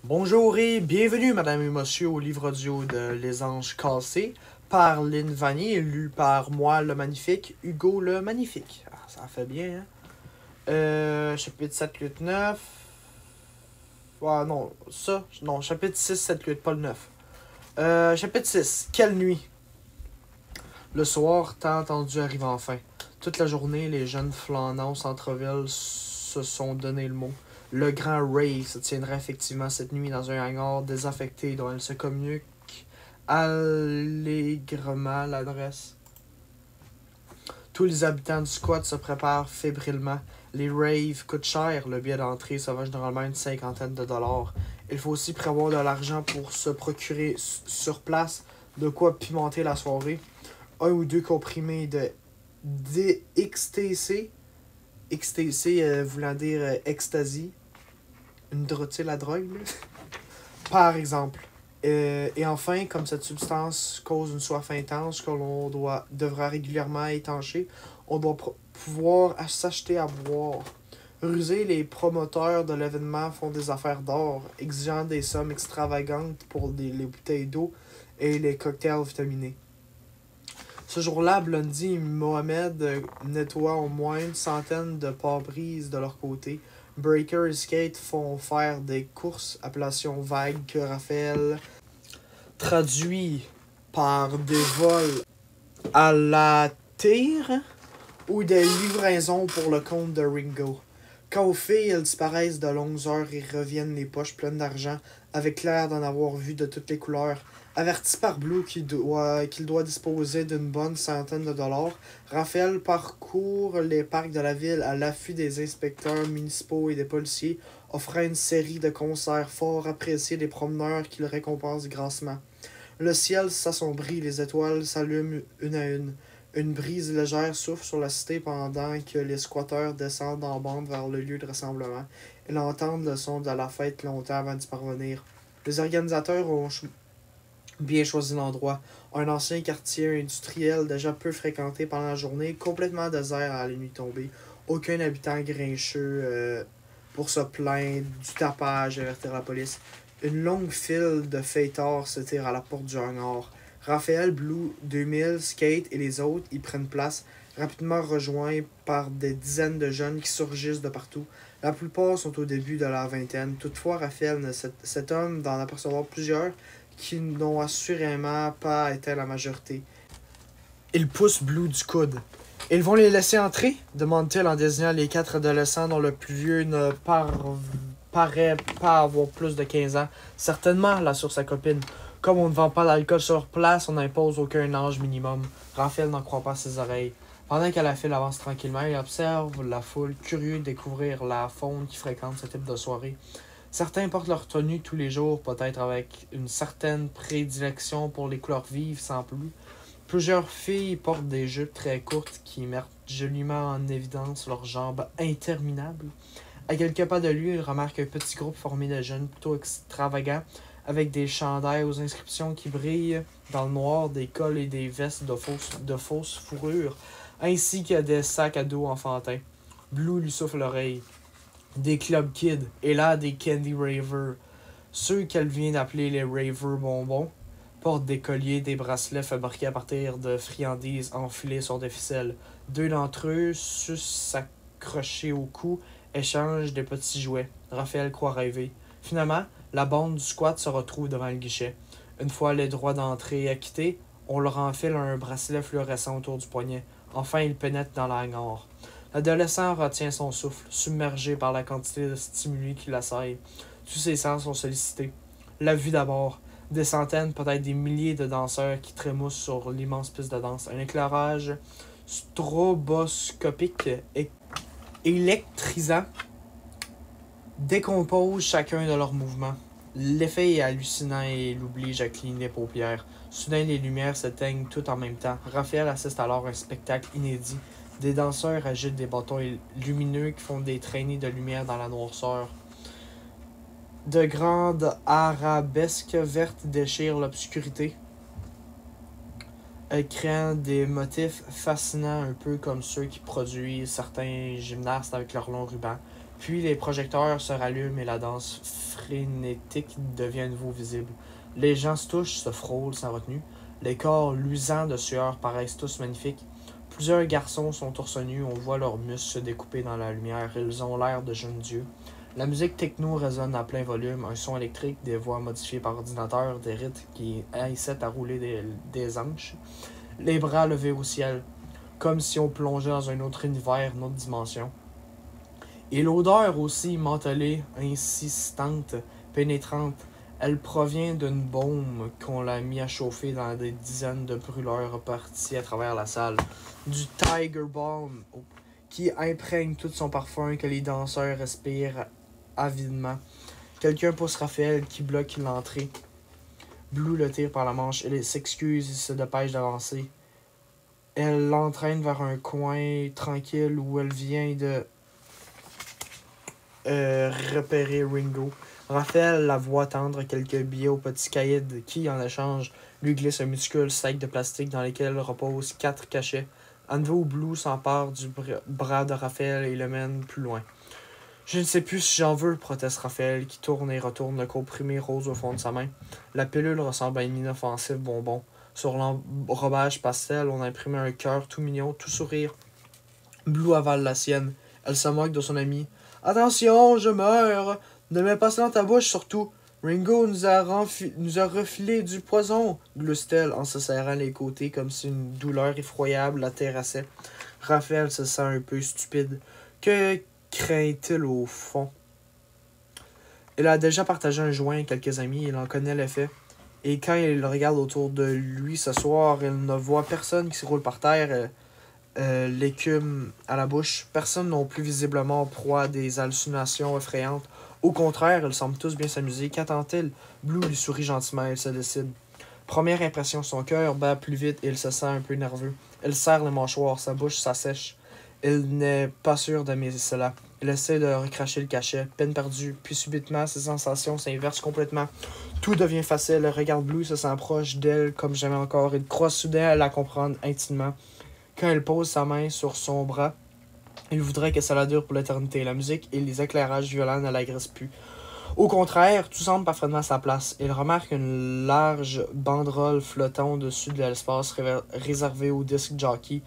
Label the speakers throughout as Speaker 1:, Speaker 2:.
Speaker 1: Bonjour et bienvenue, madame et monsieur, au livre audio de Les Anges Cassés par Lynn Vanier, lu par moi, le magnifique, Hugo le Magnifique. Ah, ça fait bien, hein? Chapitre 7, 8, 9. Ah non, ça, non, chapitre 6, 7, 8, pas le 9. Chapitre 6, quelle nuit? Le soir, tant attendu arrive enfin. Toute la journée, les jeunes flânants au centre-ville se sont donné le mot. Le grand Ray se tiendrait effectivement cette nuit dans un hangar désaffecté dont elle se communique allègrement l'adresse. Tous les habitants du squat se préparent fébrilement. Les raves coûtent cher, le billet d'entrée ça va généralement une cinquantaine de dollars. Il faut aussi prévoir de l'argent pour se procurer sur place de quoi pimenter la soirée. Un ou deux comprimés de DXTC, XTC voulant dire ecstasy, une drogue, la drogue, là. Par exemple. Et enfin, comme cette substance cause une soif intense que l'on devra régulièrement étancher, on doit pouvoir s'acheter à boire. Rusés, les promoteurs de l'événement font des affaires d'or, exigeant des sommes extravagantes pour les bouteilles d'eau et les cocktails vitaminés. Ce jour-là, Blondie et Mohamed nettoient au moins une centaine de pare-brises de leur côté. Breaker et Skate font faire des courses, appellation vague que Raphaël traduit par des vols à la tire ou des livraisons pour le compte de Ringo. Quand aux filles, elles disparaissent de longues heures et reviennent les poches pleines d'argent, avec l'air d'en avoir vu de toutes les couleurs. Averti par Blue qu'il doit disposer d'une bonne centaine de dollars, Raphaël parcourt les parcs de la ville à l'affût des inspecteurs municipaux et des policiers, offrant une série de concerts fort appréciés des promeneurs qui le récompensent grassement. Le ciel s'assombrit, les étoiles s'allument une à une. Une brise légère souffle sur la cité pendant que les squatteurs descendent en bande vers le lieu de rassemblement. Ils entendent le son de la fête longtemps avant d'y parvenir. Les organisateurs ont bien choisi l'endroit. Un ancien quartier industriel déjà peu fréquenté pendant la journée, complètement désert à la nuit tombée. Aucun habitant grincheux pour se plaindre du tapage et avertir la police. Une longue file de fêtards se tire à la porte du hangar. Raphaël, Blue, 2000, Skate et les autres y prennent place, rapidement rejoints par des dizaines de jeunes qui surgissent de partout. La plupart sont au début de la vingtaine. Toutefois, Raphaël s'étonne d'en apercevoir plusieurs qui n'ont assurément pas été la majorité. Il pousse Blue du coude. « Ils vont les laisser entrer ?» demande-t-il en désignant les quatre adolescents dont le plus vieux ne paraît pas avoir plus de 15 ans. « Certainement, » l'assure sa copine. « Comme on ne vend pas d'alcool sur place, on n'impose aucun âge minimum. » Raphaël n'en croit pas ses oreilles. Pendant que la file avance tranquillement, il observe la foule, curieux de découvrir la faune qui fréquente ce type de soirée. Certains portent leur tenue tous les jours, peut-être avec une certaine prédilection pour les couleurs vives sans plus. Plusieurs filles portent des jupes très courtes qui mettent joliment en évidence leurs jambes interminables. À quelques pas de lui, il remarque un petit groupe formé de jeunes plutôt extravagants, avec des chandails aux inscriptions qui brillent dans le noir, des cols et des vestes de fausse fourrure, ainsi que des sacs à dos enfantins. Blue lui souffle l'oreille. Des club kids, et là des candy ravers. Ceux qu'elle vient d'appeler les ravers bonbons portent des colliers, des bracelets fabriqués à partir de friandises enfilées sur des ficelles. Deux d'entre eux, sus s'accrocher au cou, échangent des petits jouets. Raphaël croit rêver. Finalement, la bande du squat se retrouve devant le guichet. Une fois les droits d'entrée acquittés, on leur enfile un bracelet fluorescent autour du poignet. Enfin, ils pénètrent dans la hangar. L'adolescent retient son souffle, submergé par la quantité de stimuli qui l'assaillent. Tous ses sens sont sollicités. La vue d'abord. Des centaines, peut-être des milliers de danseurs qui trémoussent sur l'immense piste de danse. Un éclairage stroboscopique électrisant décompose chacun de leurs mouvements. L'effet est hallucinant et il oblige à cligner les paupières. Soudain, les lumières s'éteignent toutes en même temps. Raphaël assiste alors à un spectacle inédit. Des danseurs agitent des bâtons lumineux qui font des traînées de lumière dans la noirceur. De grandes arabesques vertes déchirent l'obscurité, créant des motifs fascinants un peu comme ceux qui produisent certains gymnastes avec leurs longs rubans. Puis les projecteurs se rallument et la danse frénétique devient à nouveau visible. Les gens se touchent, se frôlent sans retenue. Les corps luisants de sueur paraissent tous magnifiques. Plusieurs garçons sont torse nus, on voit leurs muscles se découper dans la lumière, ils ont l'air de jeunes dieux. La musique techno résonne à plein volume, un son électrique, des voix modifiées par ordinateur, des rythmes qui incitent à rouler des hanches, les bras levés au ciel, comme si on plongeait dans un autre univers, une autre dimension. Et l'odeur aussi mentholée, insistante, pénétrante, elle provient d'une baume qu'on l'a mis à chauffer dans des dizaines de brûleurs repartis à travers la salle. Du Tiger Balm qui imprègne tout son parfum que les danseurs respirent avidement. Quelqu'un pousse Raphaël qui bloque l'entrée. Blue le tire par la manche. Elle s'excuse et se dépêche d'avancer. Elle l'entraîne vers un coin tranquille où elle vient de repérer Ringo. Raphaël la voit tendre quelques billets au petit caïd qui, en échange, lui glisse un minuscule sac de plastique dans lequel reposent 4 cachets. À nouveau, Blue s'empare du bras de Raphaël et le mène plus loin. Je ne sais plus si j'en veux, proteste Raphaël, qui tourne et retourne le comprimé rose au fond de sa main. La pilule ressemble à un inoffensif bonbon. Sur l'enrobage pastel, on a imprimé un cœur tout mignon, tout sourire. Blue avale la sienne. Elle se moque de son ami. « Attention, je meurs! Ne mets pas ça dans ta bouche, surtout! Ringo nous a refilé du poison! » glousse-t-elle en se serrant les côtés comme si une douleur effroyable la terrassait. Raphaël se sent un peu stupide. Que craint-il au fond? Il a déjà partagé un joint avec quelques amis, il en connaît l'effet. Et quand il regarde autour de lui ce soir, il ne voit personne qui se roule par terre, l'écume à la bouche. Personne non plus visiblement en proie à des hallucinations effrayantes. Au contraire, ils semblent tous bien s'amuser. Qu'attend-il? Blue lui sourit gentiment, il se décide. Première impression, son cœur bat plus vite et il se sent un peu nerveux. Il serre le mâchoire, sa bouche s'assèche. Il n'est pas sûr d'aimer cela. Il essaie de recracher le cachet, peine perdue, puis subitement, ses sensations s'inversent complètement. Tout devient facile, le regard Blue se sent proche d'elle comme jamais encore. Il croit soudain à la comprendre intimement. Quand elle pose sa main sur son bras, il voudrait que cela dure pour l'éternité. La musique et les éclairages violents ne l'agressent plus. Au contraire, tout semble parfaitement à sa place. Il remarque une large banderole flottant au-dessus de l'espace réservé au disc jockey.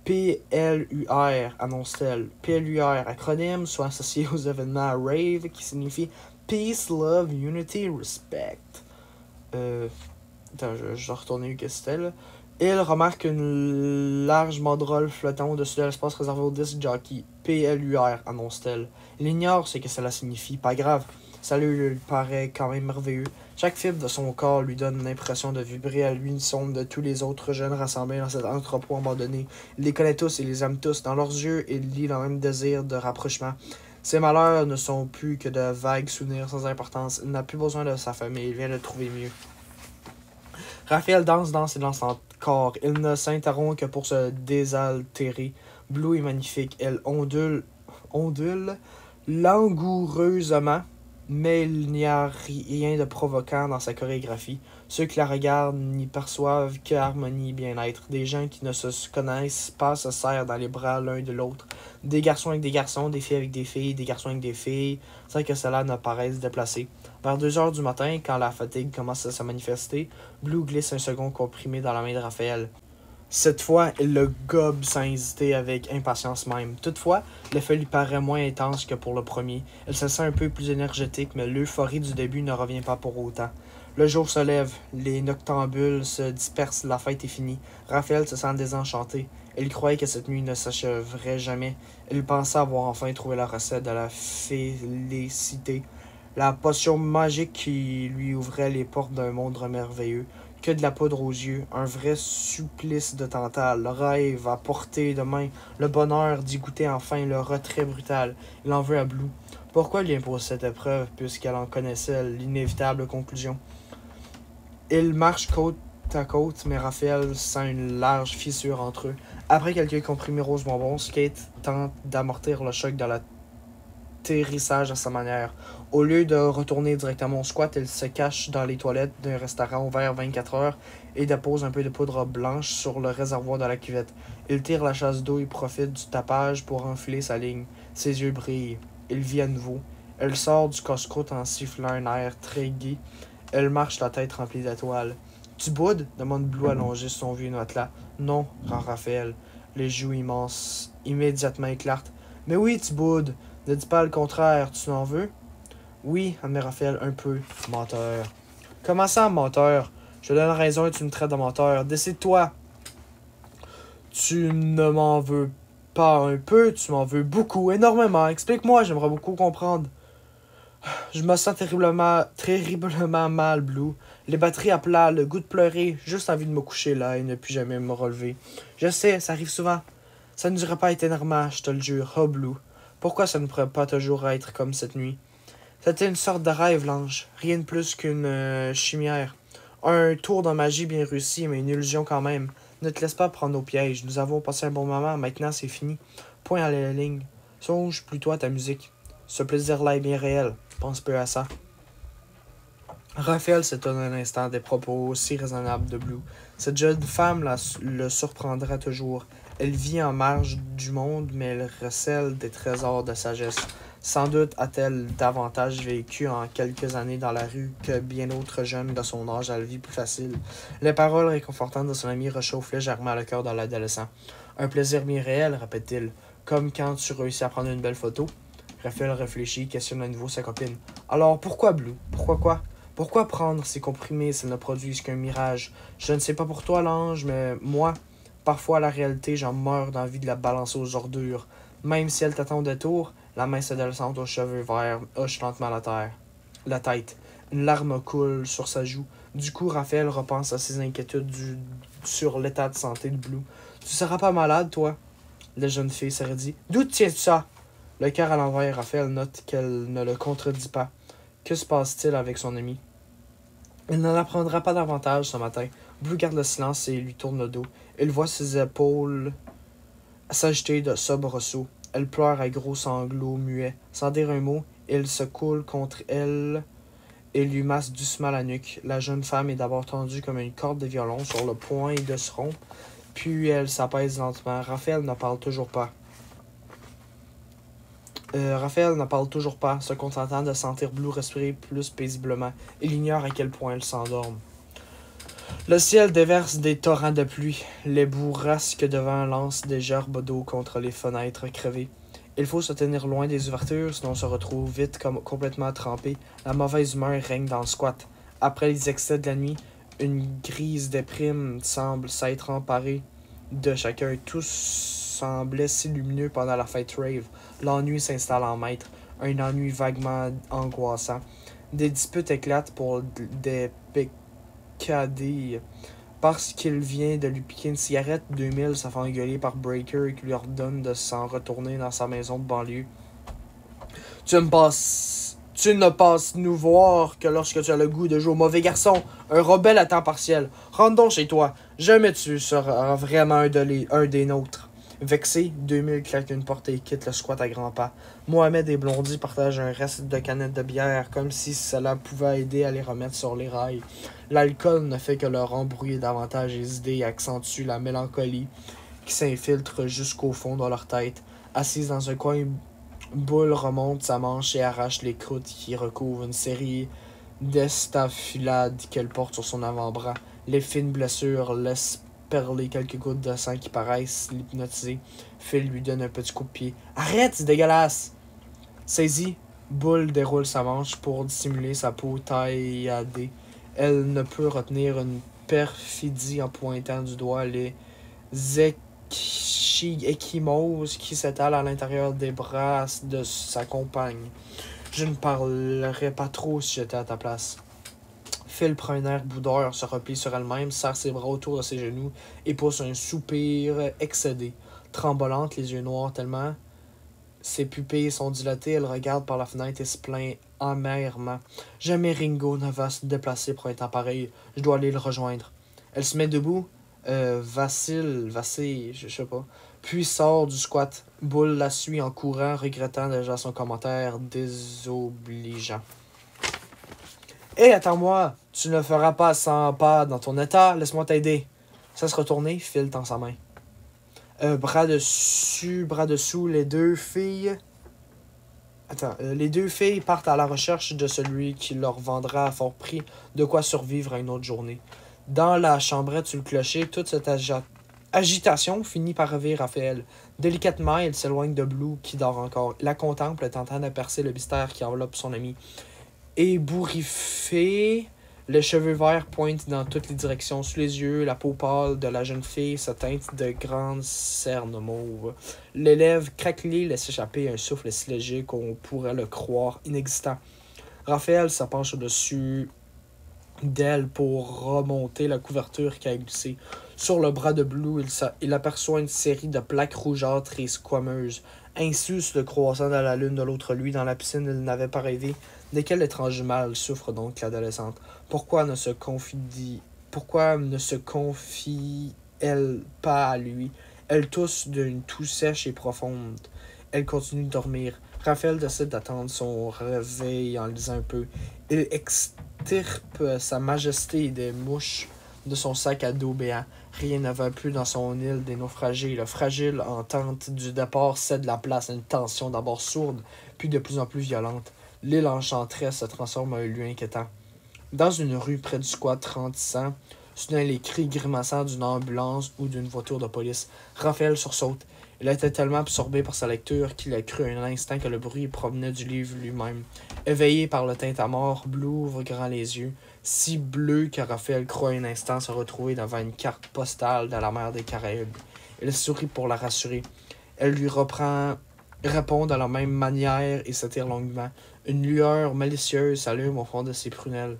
Speaker 1: PLUR, annonce-t-elle. PLUR, acronyme, soit associé aux événements RAVE, qui signifie Peace, Love, Unity, Respect. Attends, je vais retourner où que c'était, là. Il remarque une large banderole flottant au-dessus de l'espace réservé au disc jockey. PLUR, annonce-t-elle. Il ignore ce que cela signifie. Pas grave. Ça lui paraît quand même merveilleux. Chaque fibre de son corps lui donne l'impression de vibrer à l'unisson de tous les autres jeunes rassemblés dans cet entrepôt abandonné. Il les connaît tous et les aime tous. Dans leurs yeux, il lit le même désir de rapprochement. Ses malheurs ne sont plus que de vagues souvenirs sans importance. Il n'a plus besoin de sa famille. Il vient de trouver mieux. Raphaël danse encore. Il ne s'interrompt que pour se désaltérer. Blue est magnifique. Elle ondule langoureusement, mais il n'y a rien de provoquant dans sa chorégraphie. Ceux qui la regardent n'y perçoivent que harmonie et bien-être. Des gens qui ne se connaissent pas se serrent dans les bras l'un de l'autre. Des garçons avec des garçons, des filles avec des filles, des garçons avec des filles, sans que cela ne paraisse déplacé. Vers 2 heures du matin, quand la fatigue commence à se manifester, Blue glisse un second comprimé dans la main de Raphaël. Cette fois, il le gobe sans hésiter avec impatience même. Toutefois, l'effet lui paraît moins intense que pour le premier. Elle se sent un peu plus énergétique, mais l'euphorie du début ne revient pas pour autant. Le jour se lève, les noctambules se dispersent, la fête est finie. Raphaël se sent désenchanté. Il croyait que cette nuit ne s'achèverait jamais. Il pensait avoir enfin trouvé la recette de la félicité. La potion magique qui lui ouvrait les portes d'un monde merveilleux. Que de la poudre aux yeux, un vrai supplice de Tantale, le rêve à portée de main, le bonheur d'y goûter enfin, le retrait brutal. Il en veut à Blue. Pourquoi lui imposer cette épreuve, puisqu'elle en connaissait l'inévitable conclusion? Ils marchent côte à côte, mais Raphaël sent une large fissure entre eux. Après quelques comprimés rose bonbons, Skate tente d'amortir le choc de l'atterrissage à sa manière. Au lieu de retourner directement au squat, il se cache dans les toilettes d'un restaurant ouvert 24 heures et dépose un peu de poudre blanche sur le réservoir de la cuvette. Il tire la chasse d'eau et profite du tapage pour enfiler sa ligne. Ses yeux brillent. il vit à nouveau. Elle sort du casse-croûte en sifflant un air très gai. Elle marche la tête remplie d'étoiles. « Tu boudes ?» demande Blue allongé sur son vieux matelas. « Non, » rend Raphaël, les joues immenses, immédiatement éclairtes. « Mais oui, tu boudes. Ne dis pas le contraire, tu n'en veux? » « Oui, » admet Raphaël un peu. « Menteur. »« Comment ça, menteur? Je te donne raison et tu me traites de menteur. Décide-toi. » « Tu ne m'en veux pas un peu, tu m'en veux beaucoup, énormément. Explique-moi, j'aimerais beaucoup comprendre. » Je me sens terriblement mal, Blue. Les batteries à plat, le goût de pleurer, juste envie de me coucher là et ne plus jamais me relever. Je sais, ça arrive souvent. Ça ne devrait pas être énormément, je te le jure. Oh, Blue. Pourquoi ça ne pourrait pas toujours être comme cette nuit? C'était une sorte de rêve, l'ange. Rien de plus qu'une chimère. Un tour de magie bien réussi, mais une illusion quand même. Ne te laisse pas prendre au piège. Nous avons passé un bon moment, maintenant c'est fini. Point à la ligne. Songe plutôt à ta musique. Ce plaisir-là est bien réel. Pense peu à ça. Raphaël s'étonne un instant des propos si raisonnables de Blue. Cette jeune femme le surprendra toujours. Elle vit en marge du monde, mais elle recèle des trésors de sagesse. Sans doute a-t-elle davantage vécu en quelques années dans la rue que bien d'autres jeunes de son âge à la vie plus facile. Les paroles réconfortantes de son ami réchauffent légèrement le cœur de l'adolescent. Un plaisir bien réel, répète-t-il, comme quand tu réussis à prendre une belle photo. Raphaël réfléchit, questionne à nouveau sa copine. Alors pourquoi Blue? Pourquoi quoi? Pourquoi prendre ces comprimés s'ils ne produisent qu'un mirage? Je ne sais pas pour toi, l'ange, mais moi, parfois la réalité, j'en meurs d'envie de la balancer aux ordures. Même si elle t'attend au détour, la mince adolescente aux cheveux verts hoche lentement la tête. Une larme coule sur sa joue. Du coup, Raphaël repense à ses inquiétudes sur l'état de santé de Blue. Tu seras pas malade, toi? La jeune fille se redit. D'où tiens-tu ça? Le cœur à l'envers, Raphaël note qu'elle ne le contredit pas. Que se passe-t-il avec son ami? Il n'en apprendra pas davantage ce matin. Blue garde le silence et lui tourne le dos. Il voit ses épaules s'agiter de soubresauts. Elle pleure à gros sanglots muets. Sans dire un mot, il se coule contre elle et lui masse doucement la nuque. La jeune femme est d'abord tendue comme une corde de violon sur le point de se rompre, puis elle s'apaise lentement. Raphaël ne parle toujours pas. Se contentant de sentir Blue respirer plus paisiblement. Il ignore à quel point elle s'endorme. Le ciel déverse des torrents de pluie. Les bourrasques de vent lancent des gerbes d'eau contre les fenêtres crevées. Il faut se tenir loin des ouvertures, sinon on se retrouve vite complètement trempé. La mauvaise humeur règne dans le squat. Après les excès de la nuit, une grise déprime semble s'être emparée de chacun. Tous semblait si lumineux pendant la fête rave. L'ennui s'installe en maître, un ennui vaguement angoissant. Des disputes éclatent pour des pécadilles. Parce qu'il vient de lui piquer une cigarette, 2000 se fait engueuler par Breaker et qui lui ordonne de s'en retourner dans sa maison de banlieue. Tu ne passes nous voir que lorsque tu as le goût de jouer au mauvais garçon, un rebelle à temps partiel. Rentre donc chez toi. Jamais tu seras vraiment un des nôtres. Vexé, 2000 claque une porte et quitte le squat à grands pas. Mohamed et Blondie partagent un reste de canette de bière, comme si cela pouvait aider à les remettre sur les rails. L'alcool ne fait que leur embrouiller davantage les idées et accentue la mélancolie qui s'infiltre jusqu'au fond de leur tête. Assise dans un coin, Boule remonte sa manche et arrache les croûtes qui recouvrent une série d'estafilades qu'elle porte sur son avant-bras. Les fines blessures laissent perler quelques gouttes de sang qui paraissent l'hypnotiser. Phil lui donne un petit coup de pied. « Arrête, c'est dégueulasse! » Saisie, Boule déroule sa manche pour dissimuler sa peau tailladée. Elle ne peut retenir une perfidie en pointant du doigt les échymoses qui s'étalent à l'intérieur des bras de sa compagne. Je ne parlerais pas trop si j'étais à ta place. Phil prend un air boudeur, se replie sur elle-même, serre ses bras autour de ses genoux et pousse un soupir excédé. Trembolante, les yeux noirs tellement ses pupilles sont dilatées, elle regarde par la fenêtre et se plaint amèrement. Jamais Ringo ne va se déplacer pour un temps pareil. Je dois aller le rejoindre. Elle se met debout. Vacille, je sais pas. Puis sort du squat. Boule la suit en courant, regrettant déjà son commentaire désobligeant. Hé, attends-moi! Tu ne feras pas 100 pas dans ton état, laisse-moi t'aider. Ça se retourner, Phil tend sa main. Bras dessous, les deux filles Les deux filles partent à la recherche de celui qui leur vendra à fort prix de quoi survivre à une autre journée. Dans la chambrette sur le clocher, toute cette agitation finit par réveiller Raphaël. Délicatement, il s'éloigne de Blue, qui dort encore. Il la contemple, tentant de percer le mystère qui enveloppe son ami. Ébouriffé, les cheveux verts pointent dans toutes les directions. Sous les yeux, la peau pâle de la jeune fille se teinte de grandes cernes mauves. Les lèvres craquelées laissent échapper un souffle si léger qu'on pourrait le croire inexistant. Raphaël se penche au-dessus d'elle pour remonter la couverture qui a glissé. Sur le bras de Blue, il aperçoit une série de plaques rougeâtres et squameuses. Insus le croissant de la lune de l'autre lui dans la piscine, il n'avait pas rêvé. De quel étrange mal souffre donc l'adolescente? Pourquoi ne se confie-elle pas à lui? Elle tousse d'une toux sèche et profonde. Elle continue de dormir. Raphaël décide d'attendre son réveil en lisant un peu. Il extirpe sa majesté des mouches de son sac à dos béant. Rien ne va plus dans son île des naufragés. Le fragile entente du départ cède la place à une tension d'abord sourde, puis de plus en plus violente. L'île enchanteresse se transforme en un lieu inquiétant. Dans une rue près du squat 3600, soudain les cris grimaçants d'une ambulance ou d'une voiture de police. Raphaël sursaute. Il était tellement absorbé par sa lecture qu'il a cru un instant que le bruit provenait du livre lui-même. Éveillé par le tintamarre, Blue ouvre grand les yeux, si bleu que Raphaël croit un instant se retrouver devant une carte postale de la mer des Caraïbes. Il sourit pour la rassurer. Elle lui répond de la même manière et s'étire longuement. Une lueur malicieuse s'allume au fond de ses prunelles.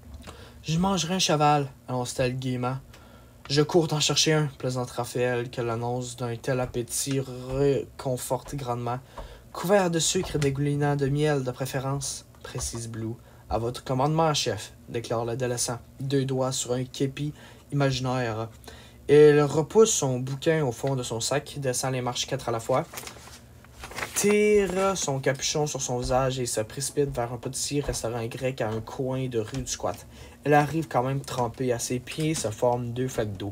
Speaker 1: « Je mangerai un cheval », annonce-t-elle gaiement. « Je cours d'en chercher un », plaisante Raphaël, que l'annonce d'un tel appétit réconforte grandement. « Couvert de sucre et dégoulinant de miel, de préférence, » précise Blue. « À votre commandement, chef, » déclare l'adolescent, deux doigts sur un képi imaginaire. Il repousse son bouquin au fond de son sac, descend les marches 4 à la fois, tire son capuchon sur son visage et se précipite vers un petit restaurant grec à un coin de rue du squat. Elle arrive quand même trempée. À ses pieds se forment 2 flaques d'eau.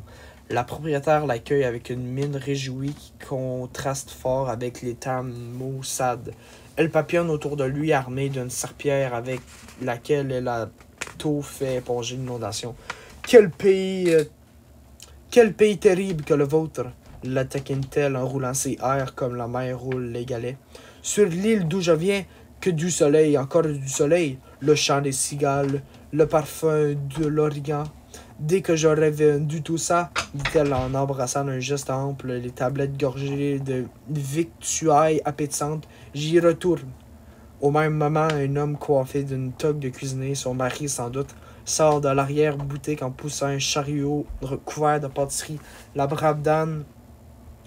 Speaker 1: La propriétaire l'accueille avec une mine réjouie qui contraste fort avec l'état maussade. Elle papillonne autour de lui armée d'une serpillière avec laquelle elle a tôt fait éponger l'inondation. Quel pays terrible que le vôtre! La taquine-t-elle en roulant ses airs comme la mer roule les galets. Sur l'île d'où je viens, que du soleil, encore du soleil, le chant des cigales, le parfum de l'origan. Dès que j'aurais vendu tout ça, dit-elle en embrassant d'un geste ample les tablettes gorgées de victuailles appétissantes, j'y retourne. Au même moment, un homme coiffé d'une toque de cuisinier, son mari sans doute, sort de l'arrière-boutique en poussant un chariot recouvert de pâtisserie. La brave dame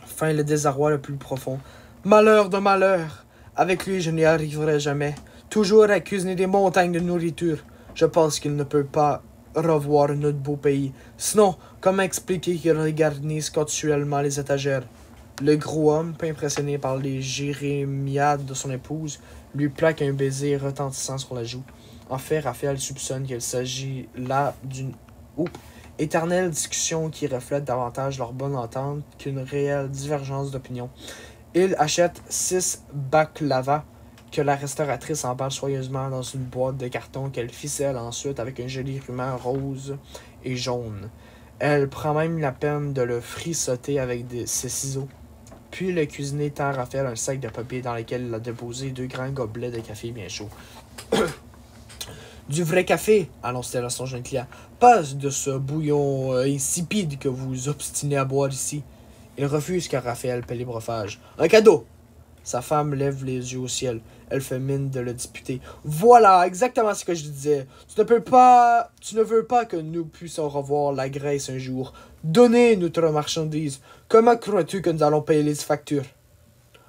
Speaker 1: feint le désarroi le plus profond. Malheur de malheur! Avec lui, je n'y arriverai jamais. Toujours à cuisiner des montagnes de nourriture. Je pense qu'il ne peut pas revoir notre beau pays. Sinon, comment expliquer qu'il regarnisse continuellement les étagères? Le gros homme, peu impressionné par les jérémiades de son épouse, lui plaque un baiser retentissant sur la joue. En fait, Raphaël soupçonne qu'il s'agit là d'une éternelle discussion qui reflète davantage leur bonne entente qu'une réelle divergence d'opinion. Il achète 6 baklava que la restauratrice emballe soigneusement dans une boîte de carton qu'elle ficelle ensuite avec un joli ruban rose et jaune. Elle prend même la peine de le frissoter avec ses ciseaux. Puis le cuisinier tend à Raphaël un sac de papier dans lequel il a déposé 2 grands gobelets de café bien chaud. Du vrai café, annonce-t-elle à son jeune client. Pas de ce bouillon insipide que vous obstinez à boire ici. Il refuse car Raphaël paie les breuvages. Un cadeau! Sa femme lève les yeux au ciel. Elle fait mine de le disputer. Voilà, exactement ce que je disais. Tu ne veux pas que nous puissions revoir la Grèce un jour. Donnez notre marchandise. Comment crois-tu que nous allons payer les factures?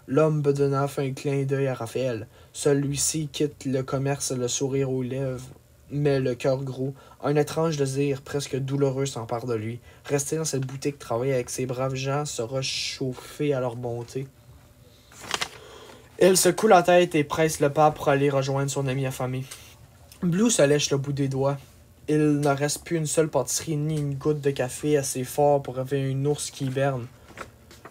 Speaker 1: L'homme bedonnant fait un clin d'œil à Raphaël. Celui-ci quitte le commerce le sourire aux lèvres, mais le cœur gros. Un étrange désir, presque douloureux, s'empare de lui. Rester dans cette boutique, travailler avec ces braves gens, se réchauffer à leur bonté. Il secoue la tête et presse le pas pour aller rejoindre son ami affamé. Blue se lèche le bout des doigts. Il ne reste plus une seule pâtisserie ni une goutte de café assez fort pour réveiller un ours qui hiberne.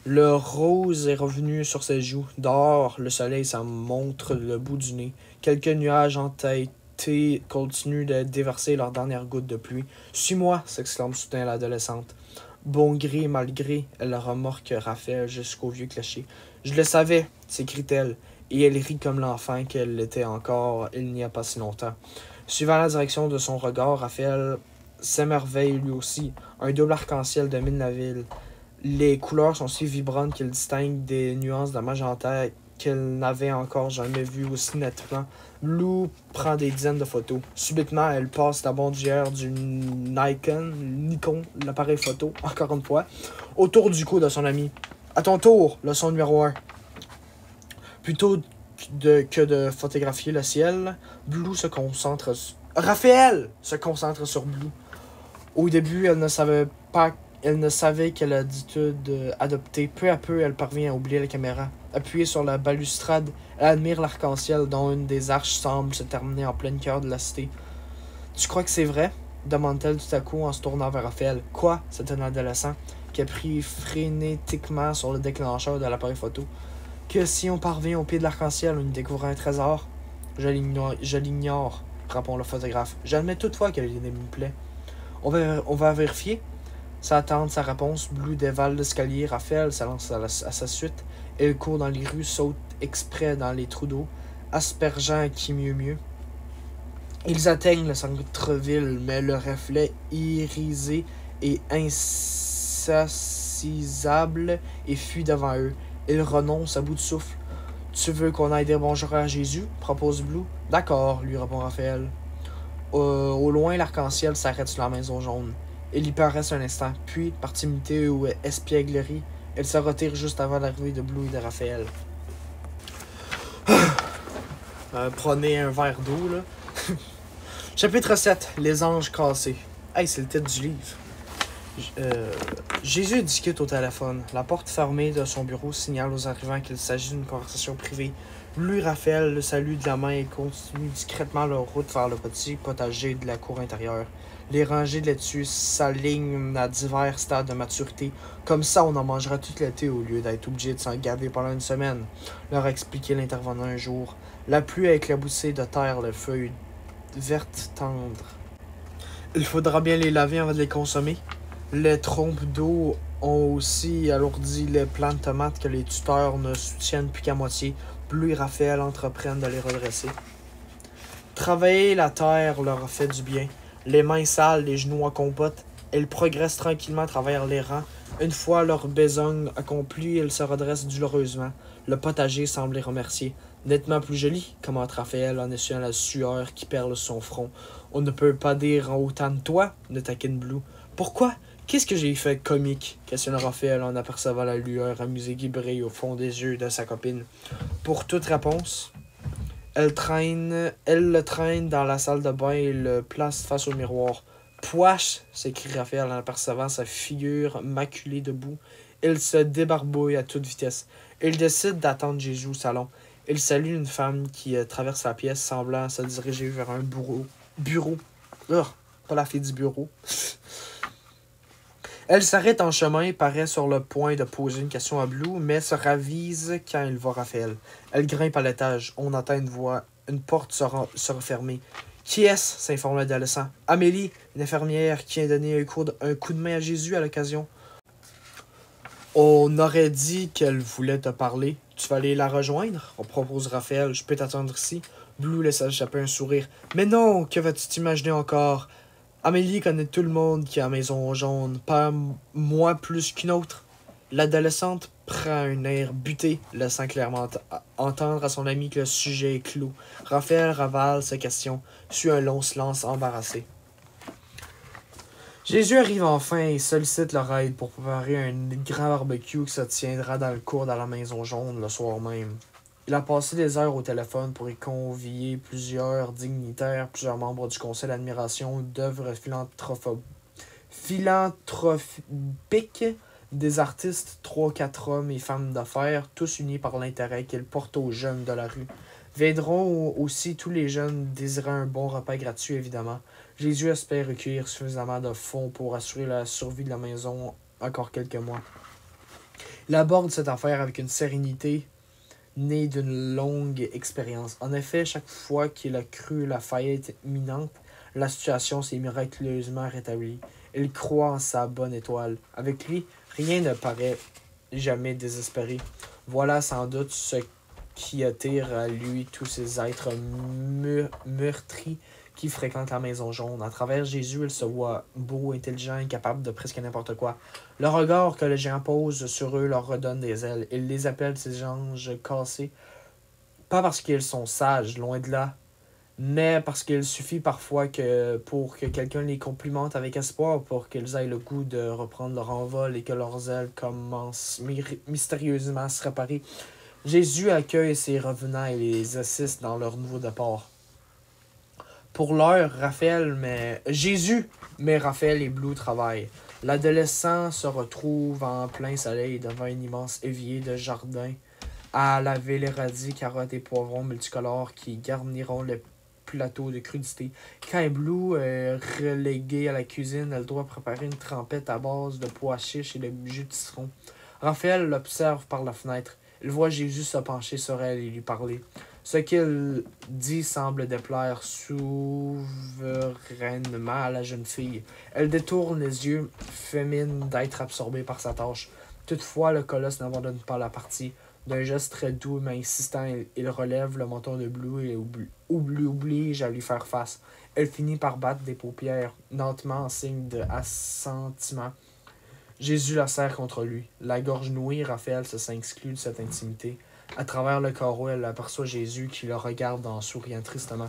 Speaker 1: Le rose est revenu sur ses joues. Dehors, le soleil s'en montre le bout du nez. Quelques nuages entêtés continuent de déverser leurs dernières gouttes de pluie. Suis-moi, s'exclame soudain l'adolescente. Bon gré et mal gré, elle remorque Raphaël jusqu'au vieux clocher. Je le savais, s'écrie-t-elle, et elle rit comme l'enfant qu'elle l'était encore il n'y a pas si longtemps. Suivant la direction de son regard, Raphaël s'émerveille lui aussi. Un double arc-en-ciel domine la ville. Les couleurs sont si vibrantes qu'elle distingue des nuances de magenta qu'elle n'avait encore jamais vues aussi nettement. Blue prend des dizaines de photos. Subitement, elle passe la bandoulière du Nikon, l'appareil photo, encore une fois, autour du cou de son ami. À ton tour, leçon numéro 1. Plutôt que de photographier le ciel, Blue se concentre... Raphaël se concentre sur Blue. Au début, elle ne savait quelle attitude adopter. Peu à peu, elle parvient à oublier la caméra. Appuyée sur la balustrade, elle admire l'arc-en-ciel dont une des arches semble se terminer en plein cœur de la cité. « Tu crois que c'est vrai ?» demande-t-elle tout à coup en se tournant vers Raphaël. « Quoi ?» C'est un adolescent qui appuie frénétiquement sur le déclencheur de l'appareil photo. « Que si on parvient au pied de l'arc-en-ciel, on y découvre un trésor ?»« Je l'ignore, répond le photographe. J'admets toutefois que l'idée me plaît. On va vérifier ?» Sans attendre sa réponse, Blue dévale l'escalier. Raphaël s'élance à sa suite. Elle court dans les rues, saute exprès dans les trous d'eau, aspergeant qui mieux. Ils atteignent le centre-ville, mais le reflet irisé et insaisissable est fui devant eux. Ils renoncent à bout de souffle. « Tu veux qu'on aille dire bonjour à Jésus ?» propose Blue. « D'accord, lui répond Raphaël. Au loin, l'arc-en-ciel s'arrête sur la maison jaune. Il y paraît un instant, puis, par timidité ou espièglerie, elle se retire juste avant l'arrivée de Blue et de Raphaël. Prenez un verre d'eau, là. Chapitre 7. Les anges cassés. Hey, c'est le titre du livre. Jésus discute au téléphone. La porte fermée de son bureau signale aux arrivants qu'il s'agit d'une conversation privée. Lui, Raphaël, le salue de la main et continue discrètement leur route vers le petit potager de la cour intérieure. Les rangées de laitue s'alignent à divers stades de maturité. Comme ça, on en mangera toute l'été au lieu d'être obligé de s'en gaver pendant une semaine, leur a expliqué l'intervenant un jour. La pluie a éclaboussé de terre les feuilles vertes tendres. Il faudra bien les laver avant de les consommer. Les trompes d'eau ont aussi alourdi les plants de tomates que les tuteurs ne soutiennent plus qu'à moitié. Bleu et Raphaël entreprennent de les redresser. Travailler la terre leur a fait du bien. Les mains sales, les genoux en compote, elles progressent tranquillement à travers les rangs. Une fois leur besogne accomplie, elles se redressent douloureusement. Le potager semble les remercier. Nettement plus joli, commente Raphaël en essuyant la sueur qui perle sur son front. On ne peut pas dire en autant de toi, ne taquine Blue. Pourquoi? Qu'est-ce que j'ai fait de comique? Questionne Raphaël en apercevant la lueur amusée qui brille au fond des yeux de sa copine. Pour toute réponse, elle le traîne dans la salle de bain et le place face au miroir. Pouache! S'écrie Raphaël en apercevant sa figure maculée de boue. Il se débarbouille à toute vitesse. Il décide d'attendre Jésus au salon. Il salue une femme qui traverse la pièce, semblant se diriger vers un bureau. Pas la fille du bureau. Elle s'arrête en chemin et paraît sur le point de poser une question à Blue, mais se ravise quand il voit Raphaël. Elle grimpe à l'étage. On entend une voix. Une porte se refermer. « Qui est-ce » s'informe l'adolescent. « Amélie, une infirmière qui a donné un coup de main à Jésus à l'occasion. »« On aurait dit qu'elle voulait te parler. Tu vas aller la rejoindre ?» On propose Raphaël. « Je peux t'attendre ici. » Blue laisse échapper un sourire. « Mais non, que vas-tu t'imaginer encore ?» Amélie connaît tout le monde qui a maison jaune, pas moi plus qu'une autre. L'adolescente prend un air buté, laissant clairement entendre à son ami que le sujet est clos. Raphaël ravale ses questions, suit un long silence embarrassé. Jésus arrive enfin et sollicite leur aide pour préparer un grand barbecue qui se tiendra dans le cours de la maison jaune le soir même. Il a passé des heures au téléphone pour y convier plusieurs dignitaires, plusieurs membres du conseil d'admiration d'œuvres philanthropiques, des artistes, 3-4 hommes et femmes d'affaires, tous unis par l'intérêt qu'ils portent aux jeunes de la rue. Viendront aussi tous les jeunes désirant un bon repas gratuit, évidemment. Jésus espère recueillir suffisamment de fonds pour assurer la survie de la maison encore quelques mois. Il aborde cette affaire avec une sérénité née d'une longue expérience. En effet, chaque fois qu'il a cru la faillite imminente, la situation s'est miraculeusement rétablie. Il croit en sa bonne étoile. Avec lui, rien ne paraît jamais désespéré. Voilà sans doute ce qui attire à lui tous ces êtres meurtris qui fréquentent la Maison Jaune. À travers Jésus, il se voit beau, intelligent et capable de presque n'importe quoi. Le regard que le géant pose sur eux leur redonne des ailes. Il les appelle ses anges cassés, pas parce qu'ils sont sages, loin de là, mais parce qu'il suffit parfois que pour que quelqu'un les complimente avec espoir pour qu'ils aient le goût de reprendre leur envol et que leurs ailes commencent mystérieusement à se réparer. Jésus accueille ces revenants et les assiste dans leur nouveau départ. Pour l'heure, Jésus met Raphaël et Blue au travail. L'adolescent se retrouve en plein soleil devant un immense évier de jardin à laver les radis, carottes et poivrons multicolores qui garniront le plateau de crudité. Quand Blue est reléguée à la cuisine, elle doit préparer une trempette à base de pois chiches et de jus de citron. Raphaël l'observe par la fenêtre. Il voit Jésus se pencher sur elle et lui parler. Ce qu'il dit semble déplaire souverainement à la jeune fille. Elle détourne les yeux, fémine d'être absorbée par sa tâche. Toutefois, le colosse n'abandonne pas la partie. D'un geste très doux mais insistant, il relève le menton de Blue et l'oblige à lui faire face. Elle finit par battre des paupières, lentement en signe d'assentiment. Jésus la serre contre lui. La gorge nouée, Raphaël s'exclut de cette intimité. À travers le carreau, elle aperçoit Jésus qui le regarde en souriant tristement.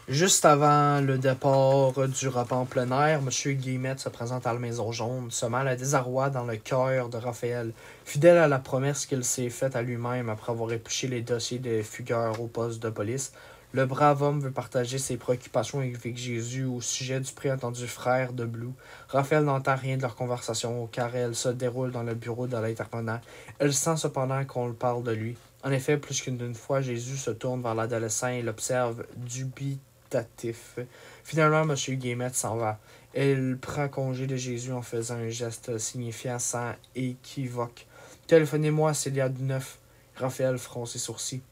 Speaker 1: Juste avant le départ du repas en plein air, M. Guillemette se présente à la Maison Jaune, semant le désarroi dans le cœur de Raphaël. Fidèle à la promesse qu'il s'est faite à lui-même après avoir épluché les dossiers des fugueurs au poste de police, le brave homme veut partager ses préoccupations avec Jésus au sujet du prétendu frère de Blue. Raphaël n'entend rien de leur conversation car elle se déroule dans le bureau de l'intervenant. Elle sent cependant qu'on le parle de lui. En effet, plus qu'une fois, Jésus se tourne vers l'adolescent et l'observe dubitatif. Finalement, M. Guillemette s'en va. Elle prend congé de Jésus en faisant un geste signifiant sans équivoque. « Téléphonez-moi s'il y a du neuf. » Raphaël fronce ses sourcils.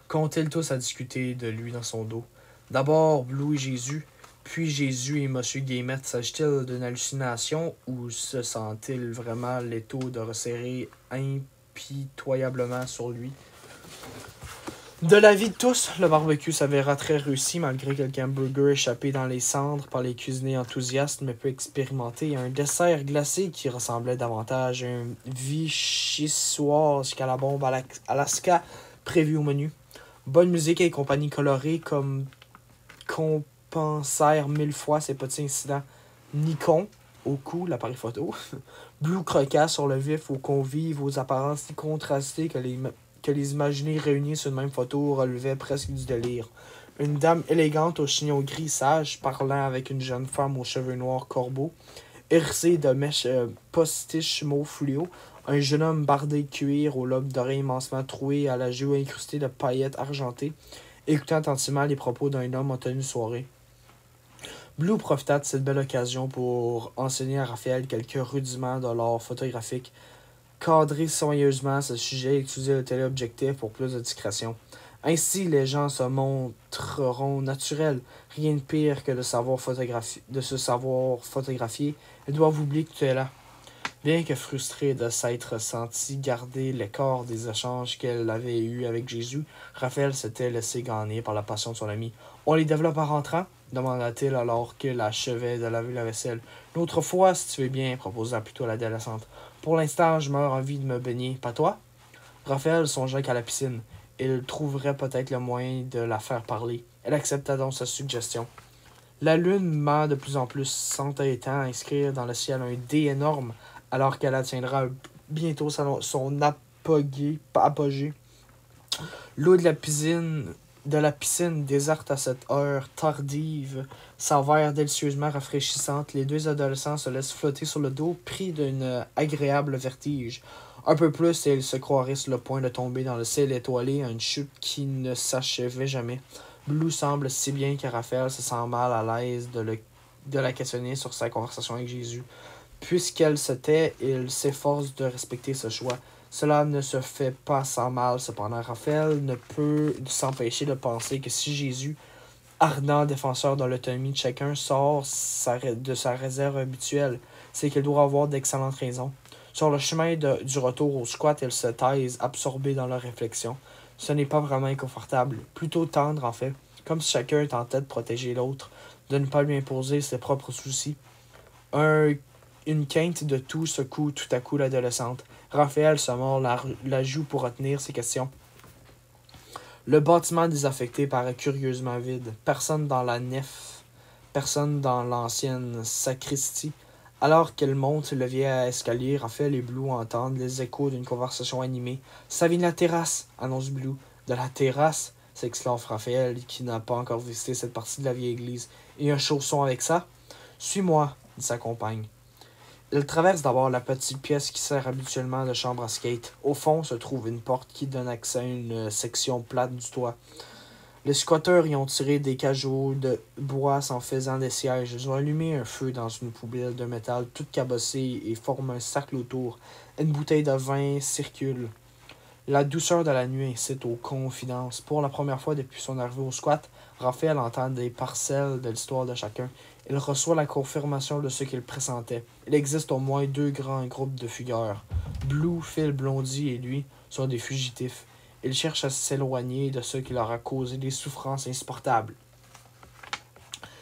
Speaker 1: Qu'ont-ils tous à discuter de lui dans son dos? D'abord Blue et Jésus, puis Jésus et M. Guillemette. S'agit-il d'une hallucination ou se sent-il vraiment l'étau de resserrer impitoyablement sur lui? De l'avis de tous, le barbecue s'avéra très réussi malgré quelques hamburgers échappés dans les cendres par les cuisiniers enthousiastes mais peu expérimentés et un dessert glacé qui ressemblait davantage à un vichyssoise qu'à la bombe Alaska prévue au menu. Bonne musique et compagnie colorée comme compensèrent 1000 fois ces petits incidents. Nikon, au cou, l'appareil photo. Blue croqua sur le vif aux convives, aux apparences si contrastées que les imaginés réunis sur une même photo relevaient presque du délire. Une dame élégante au chignon gris sage, parlant avec une jeune femme aux cheveux noirs corbeaux, hérissée de mèches postiches mauve fluo, un jeune homme bardé de cuir aux lobes d'oreilles immensement troués à la joue incrustée de paillettes argentées, écoutant attentivement les propos d'un homme en tenue soirée. Blue profita de cette belle occasion pour enseigner à Raphaël quelques rudiments de l'art photographique, cadrer soigneusement ce sujet et utiliser le téléobjectif pour plus de discrétion. Ainsi, les gens se montreront naturels. Rien de pire que de se savoir photographier. Ils doivent oublier que tu es là. Bien que frustrée de s'être sentie garder les corps des échanges qu'elle avait eus avec Jésus, Raphaël s'était laissé gagner par la passion de son ami. « On les développe en rentrant ?» demanda-t-il alors qu'il achevait de laver la vaisselle. « Une autre fois, si tu veux bien, » proposa plutôt l'adolescente. « Pour l'instant, je meurs envie de me baigner. Pas toi? » Raphaël songeait qu'à la piscine. Il trouverait peut-être le moyen de la faire parler. Elle accepta donc sa suggestion. La lune ment de plus en plus, s'entêtant à inscrire dans le ciel un D énorme, alors qu'elle atteindra bientôt son apogée. L'eau de la piscine déserte à cette heure tardive s'avère délicieusement rafraîchissante. Les deux adolescents se laissent flotter sur le dos, pris d'un agréable vertige. Un peu plus et ils se croiraient sur le point de tomber dans le ciel étoilé à une chute qui ne s'achevait jamais. Blue semble si bien que Raphaël se sent mal à l'aise de la questionner sur sa conversation avec Jésus. Puisqu'elle se tait, il s'efforce de respecter ce choix. Cela ne se fait pas sans mal. Cependant, Raphaël ne peut s'empêcher de penser que si Jésus, ardent défenseur de l'autonomie de chacun, sort de sa réserve habituelle, c'est qu'il doit avoir d'excellentes raisons. Sur le chemin du retour au squat, ils se taisent, absorbés dans leurs réflexions. Ce n'est pas vraiment inconfortable, plutôt tendre en fait, comme si chacun tentait de protéger l'autre, de ne pas lui imposer ses propres soucis. Une quinte de tout secoue tout à coup l'adolescente. Raphaël se mord la joue pour retenir ses questions. Le bâtiment désaffecté paraît curieusement vide. Personne dans la nef, personne dans l'ancienne sacristie. Alors qu'elle monte le vieil escalier, Raphaël et Blue entendent les échos d'une conversation animée. « Ça vient de la terrasse !» annonce Blue. « De la terrasse ?» s'exclame Raphaël, qui n'a pas encore visité cette partie de la vieille église. « Et un chausson avec ça ?»« Suis-moi !» dit sa compagne. Il traverse d'abord la petite pièce qui sert habituellement de chambre à skate. Au fond se trouve une porte qui donne accès à une section plate du toit. Les squatteurs y ont tiré des cajots de bois en faisant des sièges. Ils ont allumé un feu dans une poubelle de métal toute cabossée et forment un cercle autour. Une bouteille de vin circule. La douceur de la nuit incite aux confidences. Pour la première fois depuis son arrivée au squat, Raphaël entend des parcelles de l'histoire de chacun. Il reçoit la confirmation de ce qu'il pressentait. Il existe au moins 2 grands groupes de fugueurs. Blue, Phil, Blondie et lui sont des fugitifs. Ils cherchent à s'éloigner de ce qui leur a causé des souffrances insupportables.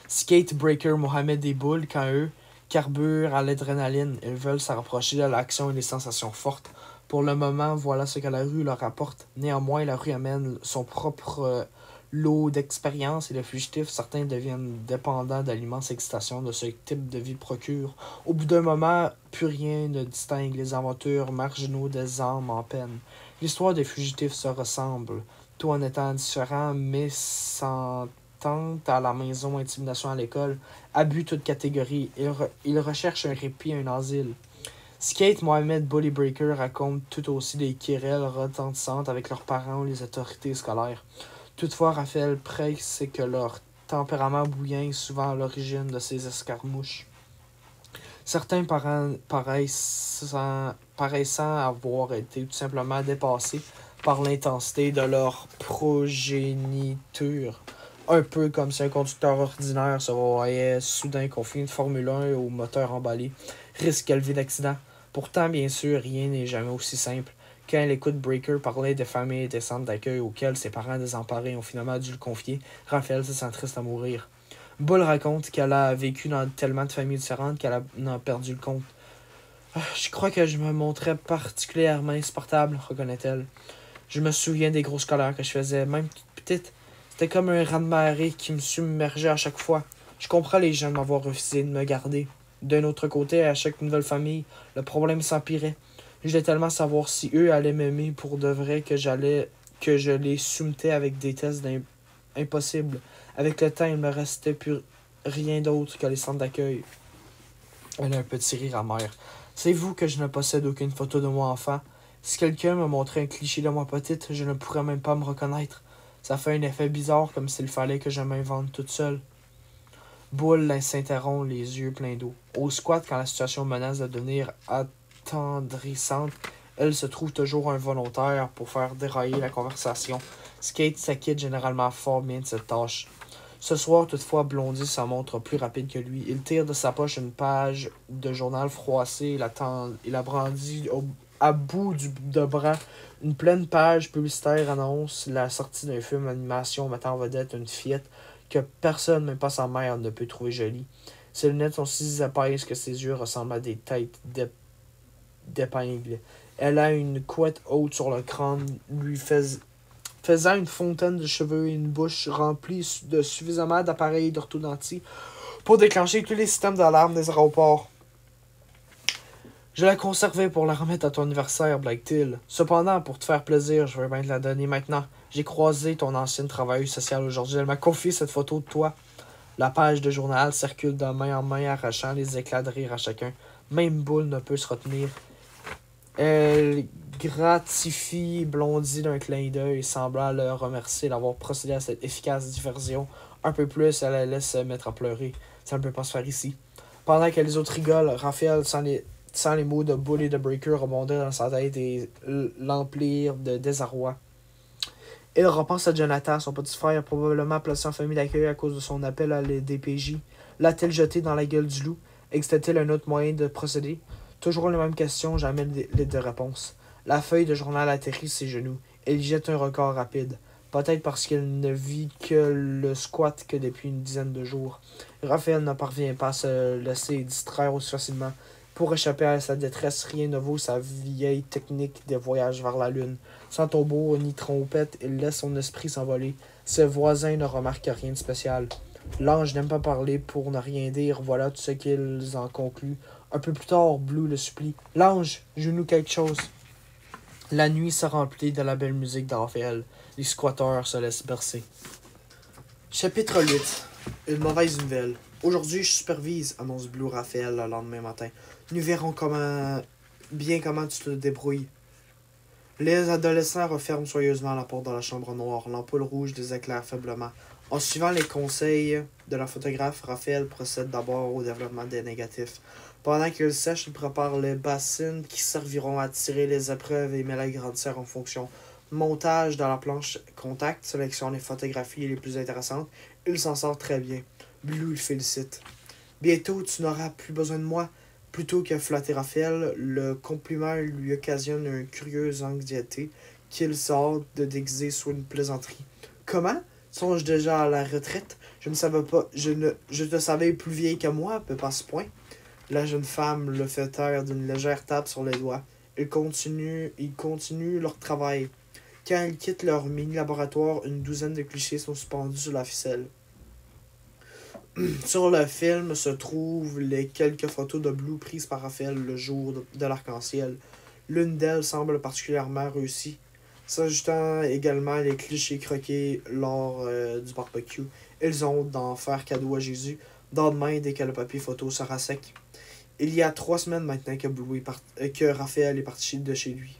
Speaker 1: Skate, Breaker, Mohamed et Bull, quant à eux, carburent à l'adrénaline. Ils veulent se rapprocher de l'action et des sensations fortes. Pour le moment, voilà ce que la rue leur apporte. Néanmoins, la rue amène son propre lot d'expérience et de fugitifs. Certains deviennent dépendants de l'immense excitation de ce type de vie procure. Au bout d'un moment, plus rien ne distingue les aventures marginaux des âmes en peine. L'histoire des fugitifs se ressemble, tout en étant différents, mais s'entendent à la maison, intimidation à l'école, abus toute catégorie. Ils recherchent un répit, un asile. Skate, Mohamed, Bully Breaker racontent tout aussi des querelles retentissantes avec leurs parents ou les autorités scolaires. Toutefois, Raphaël presse que leur tempérament bouillant est souvent à l'origine de ces escarmouches. Certains paraissant avoir été tout simplement dépassés par l'intensité de leur progéniture. Un peu comme si un conducteur ordinaire se voyait soudain confié une Formule 1 au moteur emballé, risque élevé d'accident. Pourtant, bien sûr, rien n'est jamais aussi simple. Quand elle écoute Breaker parler des familles et des centres d'accueil auxquels ses parents désemparés ont finalement dû le confier, Raphaël se sent triste à mourir. Bull raconte qu'elle a vécu dans tellement de familles différentes qu'elle en a perdu le compte. Je crois que je me montrais particulièrement insupportable, reconnaît-elle. Je me souviens des grosses colères que je faisais, même toute petite. C'était comme un raz-de-marée qui me submergeait à chaque fois. Je comprends les gens de m'avoir refusé de me garder. D'un autre côté, à chaque nouvelle famille, le problème s'empirait. Je voulais tellement savoir si eux allaient m'aimer pour de vrai que je les soumettais avec des tests impossibles. Avec le temps, il me restait plus rien d'autre que les centres d'accueil. Elle a un petit rire amer. Savez-vous que je ne possède aucune photo de moi enfant? Si quelqu'un me montrait un cliché de moi petite, je ne pourrais même pas me reconnaître. Ça fait un effet bizarre, comme s'il fallait que je m'invente toute seule. Bull s'interrompt, les yeux pleins d'eau. Au squat, quand la situation menace de devenir attendrissante, elle se trouve toujours un volontaire pour faire dérailler la conversation. Skate s'acquitte généralement fort bien de cette tâche. Ce soir, toutefois, Blondie s'en montre plus rapide que lui. Il tire de sa poche une page de journal froissé et la brandit à bout de bras. Une pleine page publicitaire annonce la sortie d'un film d'animation mettant en vedette une fillette que personne, même pas sa mère, ne peut trouver jolie. Ses lunettes sont si épaisses que ses yeux ressemblent à des têtes d'épingles. Elle a une couette haute sur le crâne, faisant une fontaine de cheveux et une bouche remplie de suffisamment d'appareils d'orthodontie pour déclencher tous les systèmes d'alarme des aéroports. Je l'ai conservée pour la remettre à ton anniversaire, Black-Till. Cependant, pour te faire plaisir, je vais bien te la donner maintenant. J'ai croisé ton ancienne travailleuse sociale aujourd'hui. Elle m'a confié cette photo de toi. La page de journal circule de main en main, arrachant les éclats de rire à chacun. Même Bull ne peut se retenir. Elle gratifie Blondie d'un clin d'œil, semblant le remercier d'avoir procédé à cette efficace diversion. Un peu plus, elle la laisse se mettre à pleurer. Ça ne peut pas se faire ici. Pendant que les autres rigolent, Raphaël, sans les mots de Bull et de Breaker, rebondait dans sa tête et l'emplir de désarroi. Il repense à Jonathan, son petit frère, probablement placé en famille d'accueil à cause de son appel à la DPJ. L'a-t-il jeté dans la gueule du loup? Existait-il un autre moyen de procéder? Toujours les mêmes questions, jamais de réponse. La feuille de journal atterrit ses genoux. Il y jette un regard rapide. Peut-être parce qu'il ne vit que le squat que depuis une dizaine de jours. Raphaël ne parvient pas à se laisser distraire aussi facilement. Pour échapper à sa détresse, rien ne vaut sa vieille technique des voyages vers la lune. Sans tombeau ni trompette, il laisse son esprit s'envoler. Ses voisins ne remarquent rien de spécial. L'ange n'aime pas parler pour ne rien dire, voilà tout ce qu'ils en concluent. Un peu plus tard, Blue le supplie. « L'ange, joue-nous quelque chose. » La nuit se remplit de la belle musique de Raphaël. Les squatteurs se laissent bercer. Chapitre 8. Une mauvaise nouvelle. Aujourd'hui, je supervise, annonce Blue Raphaël le lendemain matin. Nous verrons comment tu te débrouilles. Les adolescents referment soigneusement la porte de la chambre noire. L'ampoule rouge les éclaire faiblement. En suivant les conseils de la photographe, Raphaël procède d'abord au développement des négatifs. Pendant qu'il sèche, il prépare les bassines qui serviront à tirer les épreuves et met l'agrandisseur en fonction. Montage dans la planche contact, sélection les photographies les plus intéressantes. Il s'en sort très bien. Blue le félicite. Bientôt, tu n'auras plus besoin de moi. Plutôt que flatter Raphaël, le compliment lui occasionne une curieuse anxiété qu'il sort de déguiser sous une plaisanterie. Comment? Songe déjà à la retraite? Je te savais plus vieille que moi, peu pas ce point. La jeune femme le fait taire d'une légère tape sur les doigts. Ils continuent leur travail. Quand ils quittent leur mini-laboratoire, une douzaine de clichés sont suspendus sur la ficelle. Sur le film se trouvent les quelques photos de Blue prises par Raphaël le jour de l'arc-en-ciel. L'une d'elles semble particulièrement réussie, s'ajoutant également les clichés croqués lors du barbecue. Ils ont d'en faire cadeau à Jésus, dans demain dès que le papier photo sera sec. Il y a 3 semaines maintenant que Raphaël est parti de chez lui.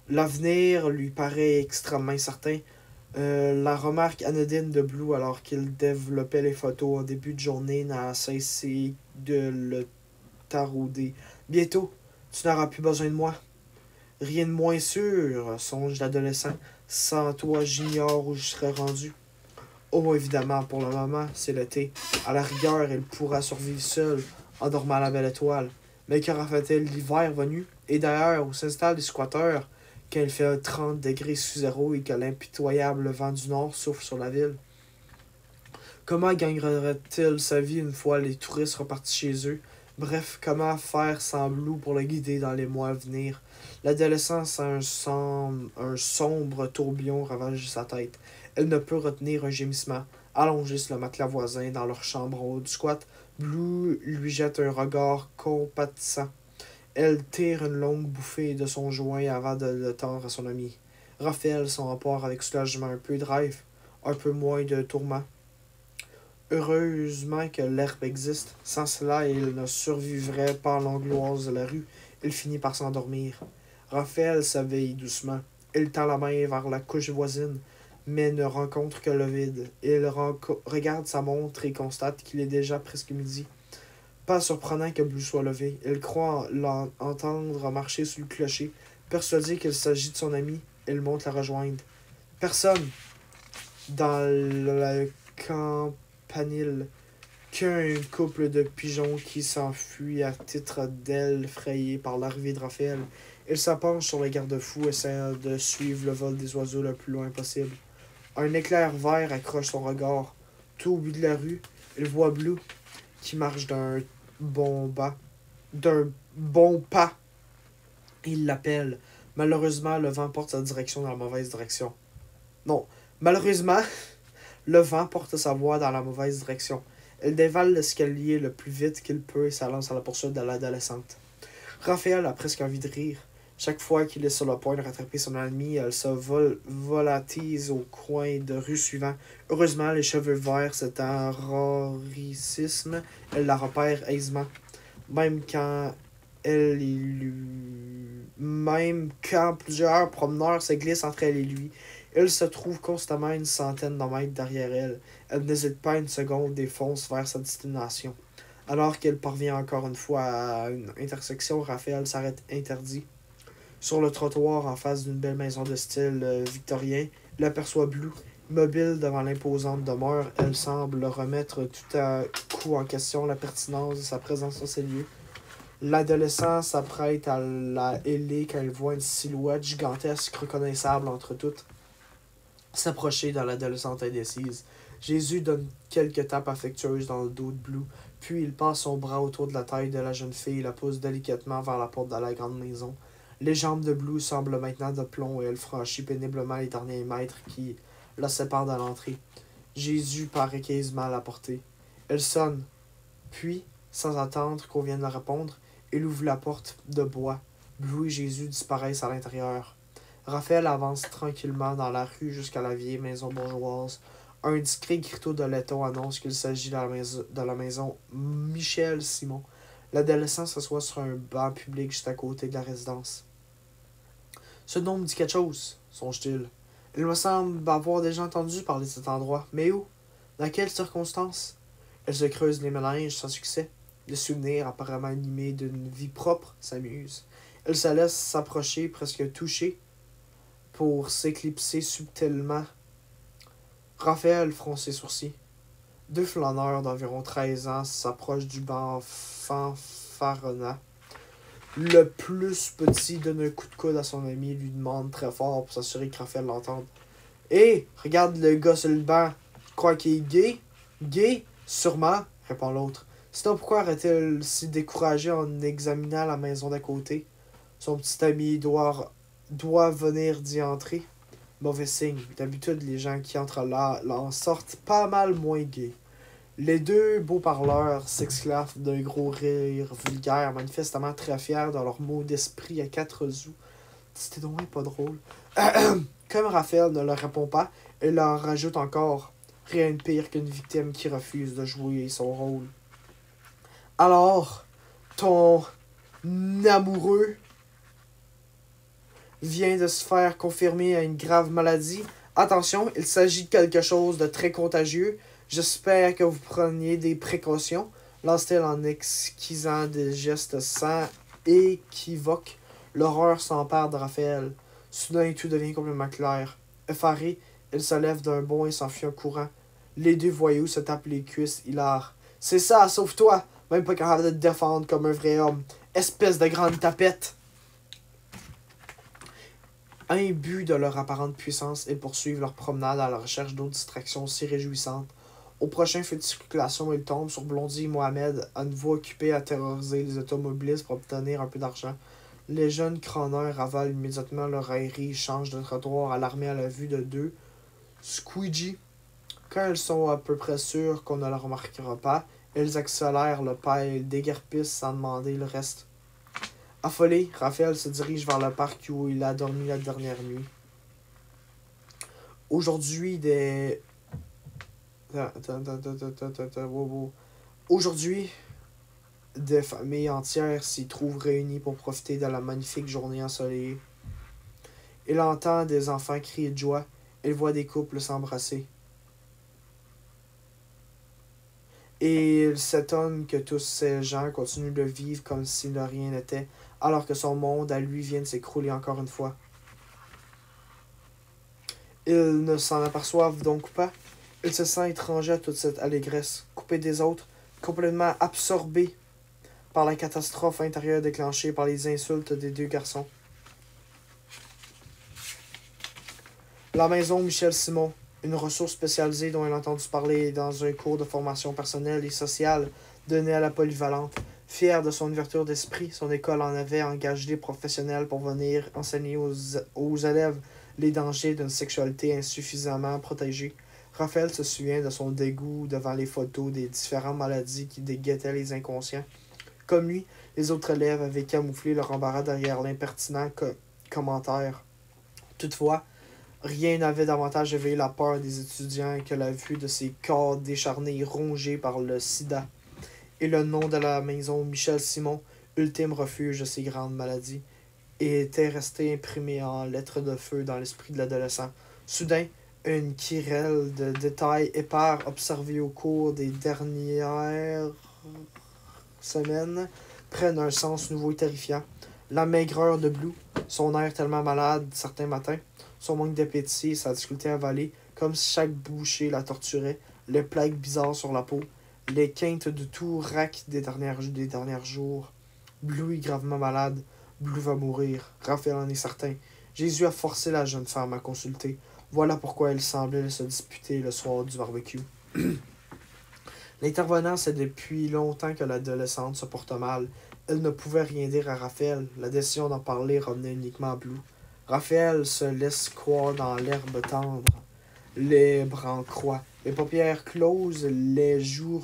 Speaker 1: L'avenir lui paraît extrêmement incertain. La remarque anodine de Blue alors qu'il développait les photos en début de journée n'a cessé de le tarauder. Bientôt, tu n'auras plus besoin de moi. Rien de moins sûr, songe l'adolescent. Sans toi, j'ignore où je serais rendu. Oh, évidemment, pour le moment, c'est l'été. À la rigueur, il pourra survivre seul, en dormant à la belle étoile. Mais qu'aura fait-il l'hiver venu? Et d'ailleurs, où s'installent les squatteurs, quand il fait 30 degrés sous zéro et que l'impitoyable vent du nord souffle sur la ville? Comment gagnerait-il sa vie une fois les touristes repartis chez eux? Bref, comment faire sans Blue pour le guider dans les mois à venir? L'adolescence a un sombre tourbillon ravage sa tête. Elle ne peut retenir un gémissement. Allongée sur le matelas voisin dans leur chambre en haut du squat, Blue lui jette un regard compatissant. Elle tire une longue bouffée de son joint avant de le tendre à son ami. Raphaël s'en emporte avec soulagement, un peu de rêve, un peu moins de tourment. Heureusement que l'herbe existe. Sans cela, il ne survivrait pas à l'angoisse de la rue. Il finit par s'endormir. Raphaël s'éveille doucement. Il tend la main vers la couche voisine, mais ne rencontre que le vide. Il regarde sa montre et constate qu'il est déjà presque midi. Pas surprenant que Blue soit levé. Il croit l'entendre marcher sous le clocher. Persuadé qu'il s'agit de son ami, il monte la rejoindre. Personne dans le campanile qu'un couple de pigeons qui s'enfuit à titre d'ailes frayées par l'arrivée de Raphaël. Il s'appenche sur les garde-fous, essayant de suivre le vol des oiseaux le plus loin possible. Un éclair vert accroche son regard. Tout au bout de la rue, il voit Blue, qui marche d'un bon pas. Il l'appelle. Malheureusement, le vent porte sa direction dans la mauvaise direction. Non, malheureusement, le vent porte sa voix dans la mauvaise direction. Elle dévale l'escalier le plus vite qu'il peut et s'élance à la poursuite de l'adolescente. Raphaël a presque envie de rire. Chaque fois qu'il est sur le point de rattraper son ami, elle se volatise au coin de rue suivant. Heureusement, les cheveux verts, c'est un raricisme. Elle la repère aisément. Même quand plusieurs promeneurs se glissent entre elle et lui, il se trouve constamment une 100aine de mètres derrière elle. Elle n'hésite pas une seconde et fonce vers sa destination. Alors qu'elle parvient encore une fois à une intersection, Raphaël s'arrête interdit. Sur le trottoir, en face d'une belle maison de style victorien, il aperçoit Blue. Immobile devant l'imposante demeure, elle semble remettre tout à coup en question la pertinence de sa présence dans ces lieux. L'adolescent s'apprête à la héler quand il voit une silhouette gigantesque reconnaissable entre toutes s'approcher dans l'adolescente indécise. Jésus donne quelques tapes affectueuses dans le dos de Blue, puis il passe son bras autour de la taille de la jeune fille et la pousse délicatement vers la porte de la grande maison. Les jambes de Blue semblent maintenant de plomb et elle franchit péniblement les derniers mètres qui la séparent de l'entrée. Jésus paraît quasiment à la portée. Elle sonne, puis, sans attendre qu'on vienne la répondre, elle ouvre la porte de bois. Blue et Jésus disparaissent à l'intérieur. Raphaël avance tranquillement dans la rue jusqu'à la vieille maison bourgeoise. Un discret grito de laiton annonce qu'il s'agit de la maison Michel Simon. L'adolescent s'assoit sur un banc public juste à côté de la résidence. Ce nom me dit quelque chose, songe-t-il. Il me semble avoir déjà entendu parler de cet endroit. Mais où? Dans quelles circonstances? Elle se creuse les méninges sans succès. Le souvenir apparemment animé d'une vie propre s'amuse. Elle se laisse s'approcher, presque touchée, pour s'éclipser subtilement. Raphaël fronce ses sourcils. Deux flâneurs d'environ 13 ans s'approchent du banc fanfaronnant. Le plus petit donne un coup de coude à son ami et lui demande très fort pour s'assurer que Raphaël l'entende. Hé, regarde le gars sur le banc. Tu crois qu'il est gay? Gay? Sûrement, répond l'autre. Sinon, pourquoi aurait-il si découragé en examinant la maison d'à côté? Son petit ami doit venir d'y entrer. Mauvais signe. D'habitude, les gens qui entrent là en sortent pas mal moins gays. Les deux beaux parleurs s'exclavent d'un gros rire vulgaire, manifestement très fiers de leur mot d'esprit à quatre sous. C'était donc pas drôle. Comme Raphaël ne leur répond pas, elle leur rajoute encore. Rien de pire qu'une victime qui refuse de jouer son rôle. Alors, ton amoureux vient de se faire confirmer à une grave maladie. Attention, il s'agit de quelque chose de très contagieux. J'espère que vous preniez des précautions, lance-t-elle en esquissant des gestes sans équivoque. L'horreur s'empare de Raphaël. Soudain, tout devient complètement clair. Effaré, elle se lève d'un bond et s'enfuit en courant. Les deux voyous se tapent les cuisses, hilar. C'est ça, sauve-toi! Même pas capable de te défendre comme un vrai homme. Espèce de grande tapette! Imbus de leur apparente puissance, ils poursuivent leur promenade à la recherche d'autres distractions si réjouissantes. Au prochain feu de circulation, ils tombent sur Blondie et Mohamed, à nouveau occupés à terroriser les automobilistes pour obtenir un peu d'argent. Les jeunes crâneurs avalent immédiatement leur raillerie et changent de trottoir, alarmés à la vue de deux squeegee. Quand elles sont à peu près sûres qu'on ne le remarquera pas, elles accélèrent le pas et déguerpissent sans demander le reste. Affolé, Raphaël se dirige vers le parc où il a dormi la dernière nuit. Aujourd'hui, Aujourd'hui, des familles entières s'y trouvent réunies pour profiter de la magnifique journée ensoleillée. Il entend des enfants crier de joie. Il voit des couples s'embrasser. Et il s'étonne que tous ces gens continuent de vivre comme si de rien n'était, alors que son monde à lui vient de s'écrouler encore une fois. Ils ne s'en aperçoivent donc pas. Il se sent étranger à toute cette allégresse, coupé des autres, complètement absorbé par la catastrophe intérieure déclenchée par les insultes des deux garçons. La maison Michel Simon, une ressource spécialisée dont il a entendu parler dans un cours de formation personnelle et sociale donné à la Polyvalente. Fier de son ouverture d'esprit, son école en avait engagé des professionnels pour venir enseigner aux élèves les dangers d'une sexualité insuffisamment protégée. Raphaël se souvient de son dégoût devant les photos des différentes maladies qui déguettaient les inconscients. Comme lui, les autres élèves avaient camouflé leur embarras derrière l'impertinent commentaire. Toutefois, rien n'avait davantage éveillé la peur des étudiants que la vue de ces corps décharnés rongés par le sida. Et le nom de la maison Michel Simon, ultime refuge de ces grandes maladies, était resté imprimé en lettres de feu dans l'esprit de l'adolescent. Soudain, une querelle de détails épars observés au cours des dernières semaine prennent un sens nouveau et terrifiant. La maigreur de Blue, son air tellement malade certains matins, son manque d'appétit et sa difficulté à avaler, comme si chaque bouchée la torturait, les plaques bizarres sur la peau, les quintes de tout rack des derniers jours. Blue est gravement malade. Blue va mourir. Raphaël en est certain. Jésus a forcé la jeune femme à consulter. Voilà pourquoi elle semblait se disputer le soir du barbecue. L'intervenant sait depuis longtemps que l'adolescente se porte mal. Elle ne pouvait rien dire à Raphaël. La décision d'en parler revenait uniquement à Blue. Raphaël se laisse croire dans l'herbe tendre, les bras en croix, les paupières closes, les joues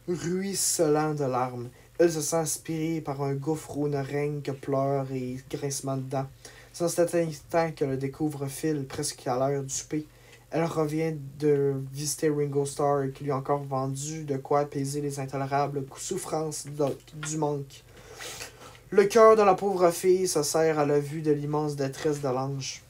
Speaker 1: ruisselant de larmes. Elle se sent aspirée par un gouffre où ne règne que pleurs et grincements de dents. C'est dans cet instant qu'elle découvre Phil, presque à l'heure du souper. Elle revient de visiter Ringo Starr qui lui a encore vendu de quoi apaiser les intolérables souffrances du manque. Le cœur de la pauvre fille se serre à la vue de l'immense détresse de l'ange.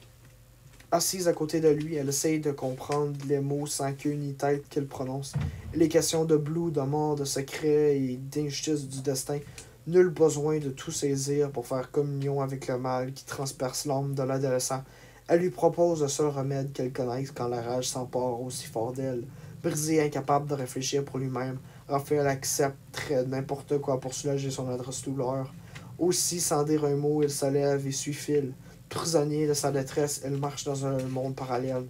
Speaker 1: Assise à côté de lui, elle essaye de comprendre les mots sans queue ni tête qu'il prononce. Les questions de Blue, de mort, de secret et d'injustice du destin. Nul besoin de tout saisir pour faire communion avec le mal qui transperce l'âme de l'adolescent. Elle lui propose le seul remède qu'elle connaisse quand la rage s'empare aussi fort d'elle. Brisé, incapable de réfléchir pour lui-même, Raphaël accepterait n'importe quoi pour soulager son atroce douleur. Aussi, sans dire un mot, il se lève et suit Phil. Prisonnier de sa détresse, elle marche dans un monde parallèle.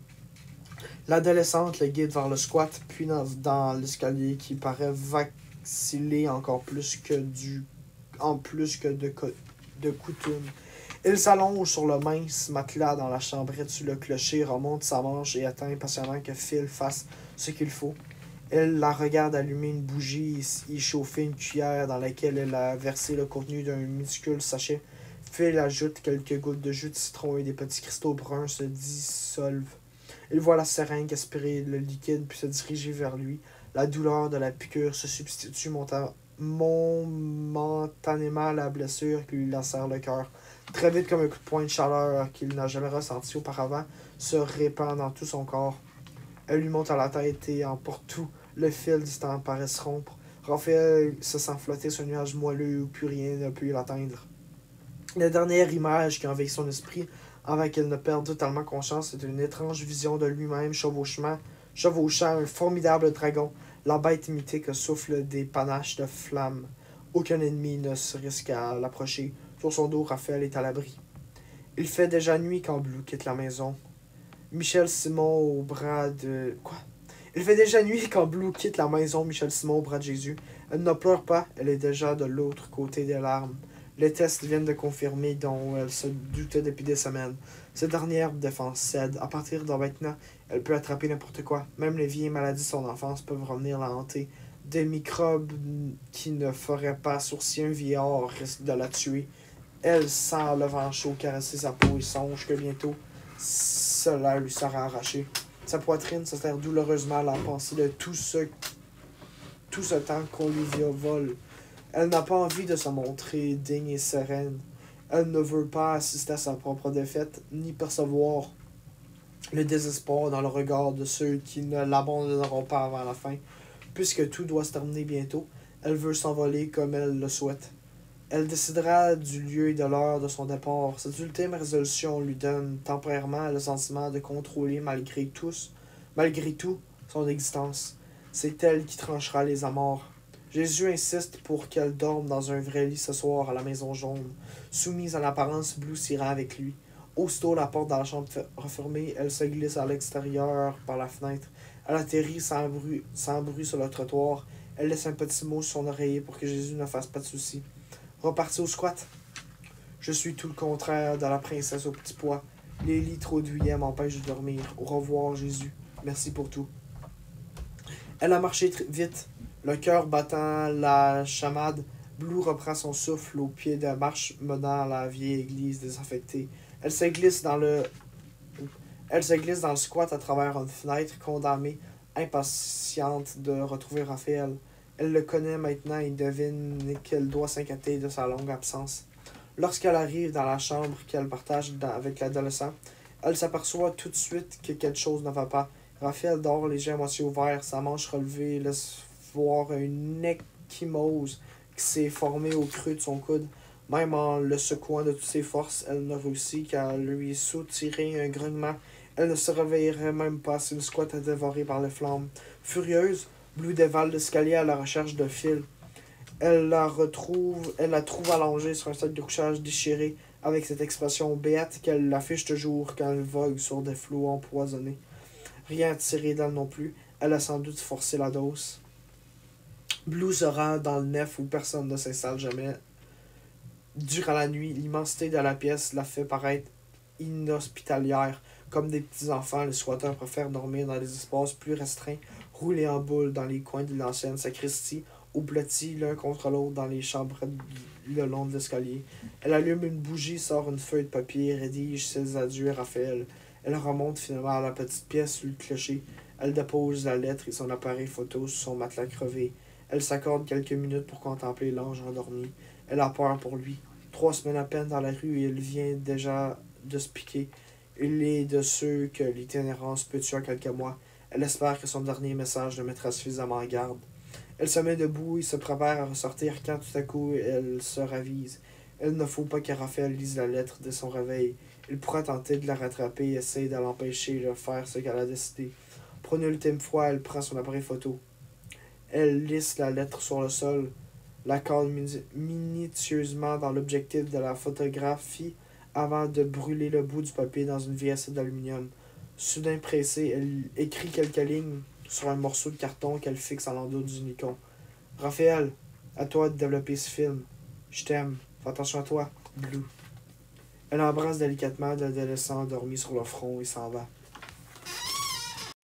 Speaker 1: L'adolescente le guide vers le squat, puis dans l'escalier qui paraît vaciller encore plus que de coutume. Il s'allonge sur le mince matelas dans la chambrette sur le clocher, remonte sa manche et attend impatiemment que Phil fasse ce qu'il faut. Elle la regarde allumer une bougie et chauffer une cuillère dans laquelle elle a versé le contenu d'un minuscule sachet. Phil ajoute quelques gouttes de jus de citron et des petits cristaux bruns se dissolvent. Il voit la seringue aspirer le liquide puis se diriger vers lui. La douleur de la piqûre se substitue momentanément à la blessure qui lui lacère le cœur. Très vite, comme un coup de poing de chaleur qu'il n'a jamais ressenti auparavant, se répand dans tout son corps. Elle lui monte à la tête et emporte tout. Le fil du temps paraît se rompre. Raphaël se sent flotter sur un nuage moelleux où plus rien ne peut l'atteindre. La dernière image qui envahit son esprit, avant qu'il ne perde totalement conscience, est une étrange vision de lui-même chevauchant un formidable dragon. La bête mythique souffle des panaches de flammes. Aucun ennemi ne se risque à l'approcher. Sur son dos, Raphaël est à l'abri. Il fait déjà nuit quand Blue quitte la maison. Michel Simon au bras de... Quoi? Il fait déjà nuit quand Blue quitte la maison. Michel Simon au bras de Jésus. Elle ne pleure pas, elle est déjà de l'autre côté des larmes. Les tests viennent de confirmer dont elle se doutait depuis des semaines. Cette dernière défense cède. À partir de maintenant, elle peut attraper n'importe quoi. Même les vieilles maladies de son enfance peuvent revenir la hanter. Des microbes qui ne feraient pas sourciller un vieillard risquent de la tuer. Elle sent le vent chaud caresser sa peau et songe que bientôt, cela lui sera arraché. Sa poitrine se serre douloureusement à la pensée de tout ce temps qu'on lui vole. Elle n'a pas envie de se montrer digne et sereine. Elle ne veut pas assister à sa propre défaite, ni percevoir le désespoir dans le regard de ceux qui ne l'abandonneront pas avant la fin. Puisque tout doit se terminer bientôt, elle veut s'envoler comme elle le souhaite. Elle décidera du lieu et de l'heure de son départ. Cette ultime résolution lui donne temporairement le sentiment de contrôler malgré tout son existence. C'est elle qui tranchera les amours. Jésus insiste pour qu'elle dorme dans un vrai lit ce soir à la maison jaune. Soumise à l'apparence, Blue s'ira avec lui. Aussitôt la porte de la chambre refermée, elle se glisse à l'extérieur par la fenêtre. Elle atterrit sans bruit sur le trottoir. Elle laisse un petit mot sur son oreiller pour que Jésus ne fasse pas de soucis. Reparti au squat. Je suis tout le contraire de la princesse au petit pois. Les lits trop douillets m'empêchent de dormir. Au revoir, Jésus. Merci pour tout. Elle a marché vite, le cœur battant la chamade. Blue reprend son souffle au pied de la marche menant à la vieille église désaffectée. Elle se glisse dans le squat à travers une fenêtre, condamnée, impatiente de retrouver Raphaël. Elle le connaît maintenant et devine qu'elle doit s'inquiéter de sa longue absence. Lorsqu'elle arrive dans la chambre qu'elle partage avec l'adolescent, elle s'aperçoit tout de suite que quelque chose ne va pas. Raphaël dort les yeux à moitié ouverts, sa manche relevée laisse voir un chymose qui s'est formée au creux de son coude. Même en le secouant de toutes ses forces, elle ne réussit qu'à lui soutirer un grognement. Elle ne se réveillerait même pas si le squat était dévoré par les flammes. Furieuse, Blue dévale l'escalier à la recherche de Phil. Elle la trouve allongée sur un sac de couchage déchiré, avec cette expression béate qu'elle affiche toujours quand elle vogue sur des flots empoisonnés. Rien à tirer d'elle non plus, elle a sans doute forcé la dose. Blue se rend dans le nef où personne ne s'installe jamais. Durant la nuit, l'immensité de la pièce la fait paraître inhospitalière. Comme des petits-enfants, les squatteurs préfèrent dormir dans des espaces plus restreints, rouler en boule dans les coins de l'ancienne sacristie, ou blottis l'un contre l'autre dans les chambres le long de l'escalier. Elle allume une bougie, sort une feuille de papier, rédige ses adieux à Raphaël. Elle remonte finalement à la petite pièce sur le clocher. Elle dépose la lettre et son appareil photo sur son matelas crevé. Elle s'accorde quelques minutes pour contempler l'ange endormi. Elle a peur pour lui. 3 semaines à peine dans la rue et il vient déjà de se piquer. Il est de ceux que l'itinérance peut tuer en quelques mois. Elle espère que son dernier message le mettra suffisamment en garde. Elle se met debout et se prépare à ressortir quand tout à coup elle se ravise. Il ne faut pas que Raphaël lise la lettre dès son réveil. Il pourra tenter de la rattraper et essayer de l'empêcher de faire ce qu'elle a décidé. Pour une ultime fois, elle prend son appareil photo. Elle lisse la lettre sur le sol, la colle minutieusement dans l'objectif de la photographie avant de brûler le bout du papier dans une vieille assiette d'aluminium. Soudain pressée, elle écrit quelques lignes sur un morceau de carton qu'elle fixe à l'endos du Nikon. Raphaël, à toi de développer ce film. Je t'aime. Fais attention à toi, Blue. Elle embrasse délicatement l'adolescent endormi sur le front et s'en va.